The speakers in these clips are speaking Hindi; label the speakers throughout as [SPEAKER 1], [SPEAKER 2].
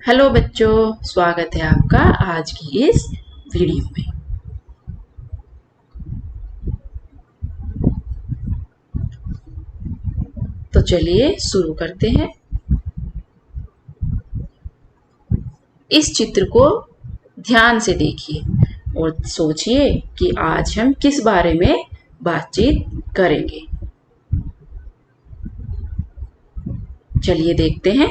[SPEAKER 1] हेलो बच्चों, स्वागत है आपका आज की इस वीडियो में। तो चलिए शुरू करते हैं। इस चित्र को ध्यान से देखिए और सोचिए कि आज हम किस बारे में बातचीत करेंगे। चलिए देखते हैं।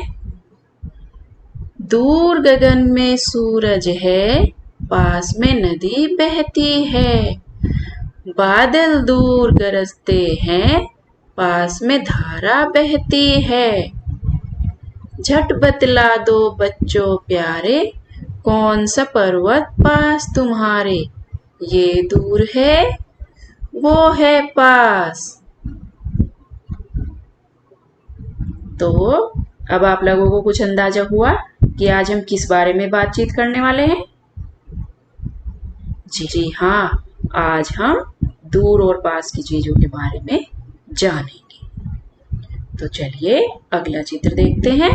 [SPEAKER 1] दूर गगन में सूरज है, पास में नदी बहती है। बादल दूर गरजते हैं, पास में धारा बहती है। झट बतला दो बच्चों प्यारे, कौन सा पर्वत पास तुम्हारे। ये दूर है, वो है पास। तो अब आप लोगों को कुछ अंदाजा हुआ कि आज हम किस बारे में बातचीत करने वाले हैं। जी हाँ, आज हम दूर और पास की चीजों के बारे में जानेंगे। तो चलिए अगला चित्र देखते हैं।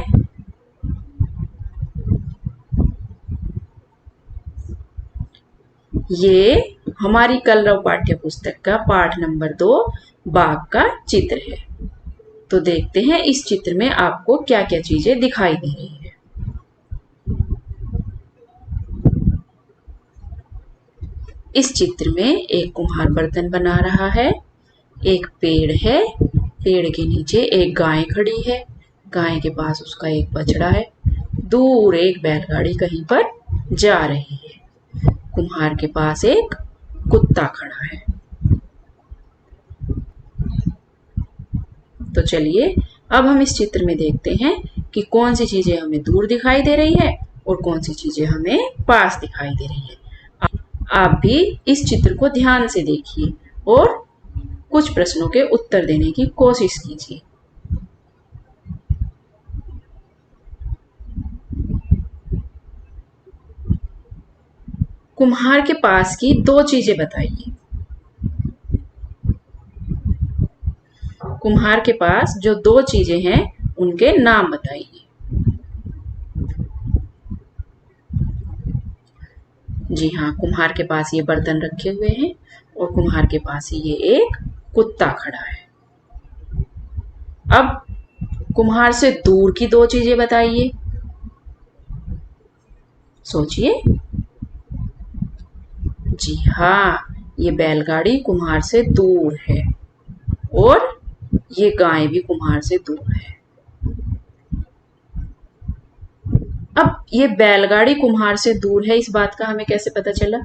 [SPEAKER 1] ये हमारी कलरव पाठ्य पुस्तक का पाठ नंबर 2 बाघ का चित्र है। तो देखते हैं इस चित्र में आपको क्या क्या चीजें दिखाई दे रही है। इस चित्र में एक कुम्हार बर्तन बना रहा है। एक पेड़ है, पेड़ के नीचे एक गाय खड़ी है, गाय के पास उसका एक बछड़ा है। दूर एक बैलगाड़ी कहीं पर जा रही है। कुम्हार के पास एक कुत्ता खड़ा है। तो चलिए अब हम इस चित्र में देखते हैं कि कौन सी चीजें हमें दूर दिखाई दे रही है और कौन सी चीजें हमें पास दिखाई दे रही है। आप भी इस चित्र को ध्यान से देखिए और कुछ प्रश्नों के उत्तर देने की कोशिश कीजिए। कुम्हार के पास की 2 चीजें बताइए। कुम्हार के पास जो 2 चीजें हैं उनके नाम बताइए। जी हाँ, कुम्हार के पास ये बर्तन रखे हुए हैं और कुम्हार के पास ही ये एक कुत्ता खड़ा है। अब कुम्हार से दूर की 2 चीजें बताइए। सोचिए। जी हाँ, ये बैलगाड़ी कुम्हार से दूर है और ये गाय भी कुम्हार से दूर है। अब ये बैलगाड़ी कुम्हार से दूर है, इस बात का हमें कैसे पता चला?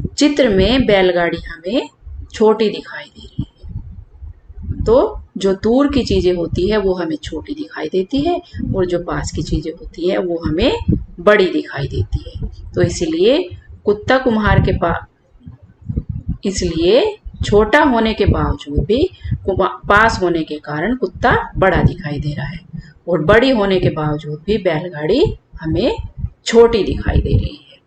[SPEAKER 1] चित्र में बैलगाड़ी हमें छोटी दिखाई दे रही है। तो जो दूर की चीजें होती है वो हमें छोटी दिखाई देती है और जो पास की चीजें होती है वो हमें बड़ी दिखाई देती है। तो इसलिए कुत्ता कुम्हार के पास, इसलिए छोटा होने के बावजूद भी पास होने के कारण कुत्ता बड़ा दिखाई दे रहा है और बड़ी होने के बावजूद भी बैलगाड़ी हमें छोटी दिखाई दे रही है।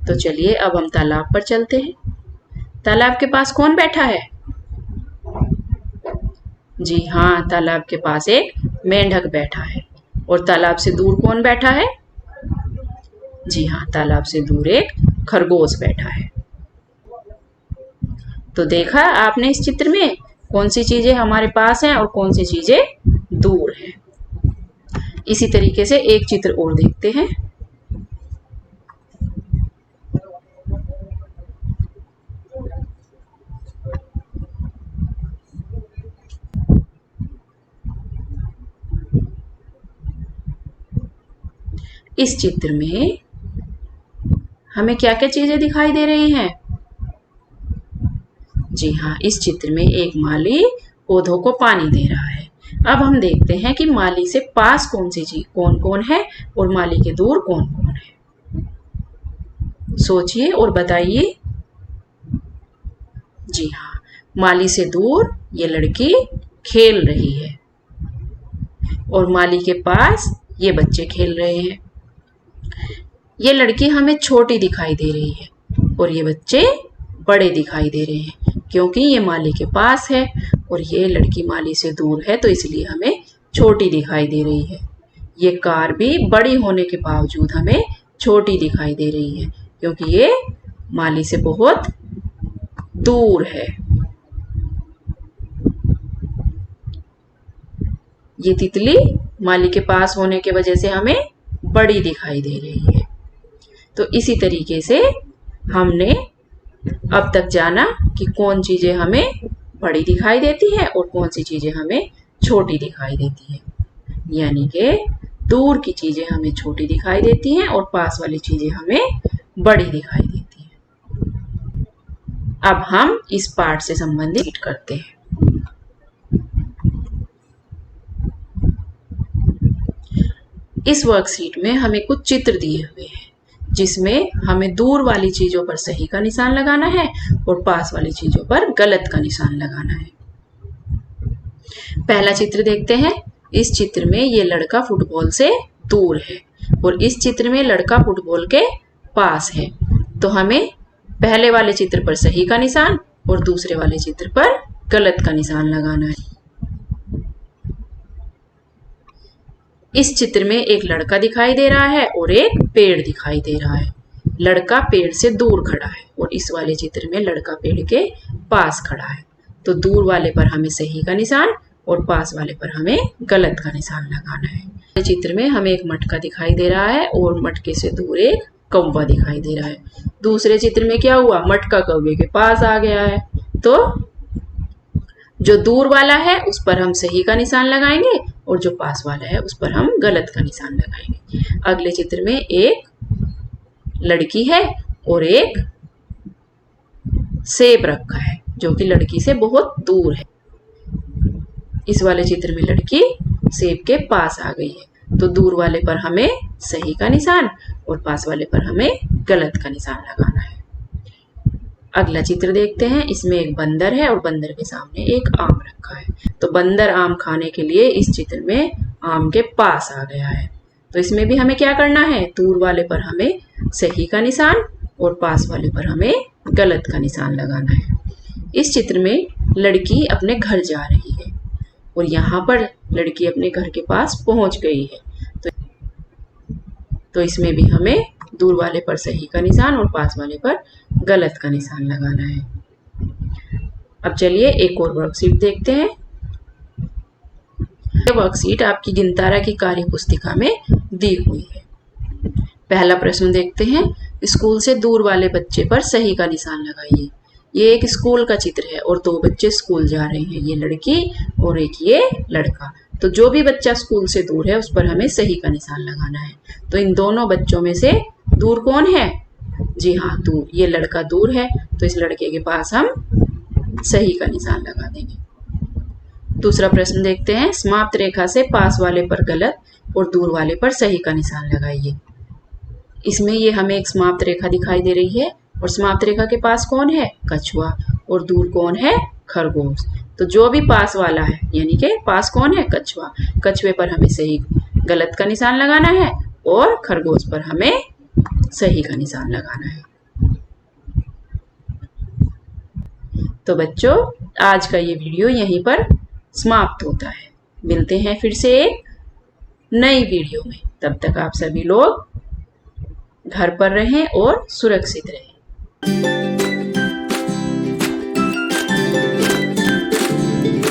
[SPEAKER 1] तो चलिए अब हम तालाब पर चलते हैं। तालाब के पास कौन बैठा है? जी हाँ, तालाब के पास एक मेंढक बैठा है। और तालाब से दूर कौन बैठा है? जी हाँ, तालाब से दूर एक खरगोश बैठा है। तो देखा आपने इस चित्र में कौन सी चीजें हमारे पास हैं और कौन सी चीजें दूर हैं। इसी तरीके से एक चित्र और देखते हैं। इस चित्र में हमें क्या क्या चीजें दिखाई दे रही हैं? जी हाँ, इस चित्र में एक माली पौधों को पानी दे रहा है। अब हम देखते हैं कि माली से पास कौन सी चीज कौन कौन है और माली के दूर कौन कौन है। सोचिए और बताइए। जी हाँ, माली से दूर ये लड़की खेल रही है और माली के पास ये बच्चे खेल रहे हैं। ये लड़की हमें छोटी दिखाई दे रही है और ये बच्चे बड़े दिखाई दे रहे हैं। क्योंकि ये माली के पास है और ये लड़की माली से दूर है, तो इसलिए हमें छोटी दिखाई दे रही है। ये कार भी बड़ी होने के बावजूद हमें छोटी दिखाई दे रही है, क्योंकि ये माली से बहुत दूर है। ये तितली माली के पास होने के वजह से हमें बड़ी दिखाई दे रही है। तो इसी तरीके से हमने अब तक जाना कि कौन चीजें हमें बड़ी दिखाई देती है और कौन सी चीजें हमें छोटी दिखाई देती है। यानी कि दूर की चीजें हमें छोटी दिखाई देती हैं और पास वाली चीजें हमें बड़ी दिखाई देती हैं। अब हम इस पार्ट से संबंधित करते हैं। इस वर्कशीट में हमें कुछ चित्र दिए हुए हैं, जिसमें हमें दूर वाली चीजों पर सही का निशान लगाना है और पास वाली चीजों पर गलत का निशान लगाना है। पहला चित्र देखते हैं। इस चित्र में ये लड़का फुटबॉल से दूर है और इस चित्र में लड़का फुटबॉल के पास है। तो हमें पहले वाले चित्र पर सही का निशान और दूसरे वाले चित्र पर गलत का निशान लगाना है। इस चित्र में एक लड़का दिखाई दे रहा है और एक पेड़ दिखाई दे रहा है। लड़का पेड़ से दूर खड़ा है और इस वाले चित्र में लड़का पेड़ के पास खड़ा है। तो दूर वाले पर हमें सही का निशान और पास वाले पर हमें गलत का निशान लगाना है। चित्र में हमें एक मटका दिखाई दे रहा है और मटके से दूर एक कौवा दिखाई दे रहा है। दूसरे चित्र में क्या हुआ, मटका कौवे के पास आ गया है। तो जो दूर वाला है उस पर हम सही का निशान लगाएंगे और जो पास वाला है उस पर हम गलत का निशान लगाएंगे। अगले चित्र में एक लड़की है और एक सेब रखा है जो कि लड़की से बहुत दूर है। इस वाले चित्र में लड़की सेब के पास आ गई है। तो दूर वाले पर हमें सही का निशान और पास वाले पर हमें गलत का निशान लगाना है। अगला चित्र देखते हैं। इसमें एक बंदर है और बंदर के सामने एक आम रखा है। तो बंदर आम खाने के लिए इस चित्र में आम के पास आ गया है। तो इसमें भी हमें क्या करना है, दूर वाले पर हमें सही का निशान और पास वाले पर हमें गलत का निशान लगाना है। इस चित्र में लड़की अपने घर जा रही है और यहाँ पर लड़की अपने घर के पास पहुंच गई है। तो इसमें भी हमें दूर वाले पर सही का निशान और पास वाले पर गलत का निशान लगाना है। अब चलिए एक और वर्कशीट देखते हैं। यह वर्कशीट आपकी गिनतारा की कार्य पुस्तिका में दी हुई है। पहला प्रश्न देखते हैं। स्कूल से दूर वाले बच्चे पर सही का निशान लगाइए। ये एक स्कूल का चित्र है और दो बच्चे स्कूल जा रहे हैं, ये लड़की और एक ये लड़का। तो जो भी बच्चा स्कूल से दूर है उस पर हमें सही का निशान लगाना है। तो इन दोनों बच्चों में से दूर कौन है, जी हाँ दूर, ये लड़का दूर है। तो इस लड़के के पास हम सही का निशान लगा देंगे। दूसरा प्रश्न देखते हैं। समाप्त रेखा से पास वाले पर गलत और दूर वाले पर सही का निशान लगाइए। इसमें ये हमें एक समाप्त रेखा दिखाई दे रही है और समाप्त रेखा के पास कौन है, कछुआ, और दूर कौन है, खरगोश। तो जो भी पास वाला है, यानी कि पास कौन है, कछुआ, कछुए पर हमें सही गलत का निशान लगाना है और खरगोश पर हमें सही का निशान लगाना है। तो बच्चों, आज का ये वीडियो यहीं पर समाप्त होता है। मिलते हैं फिर से एक नई वीडियो में। तब तक आप सभी लोग घर पर रहें और सुरक्षित रहें।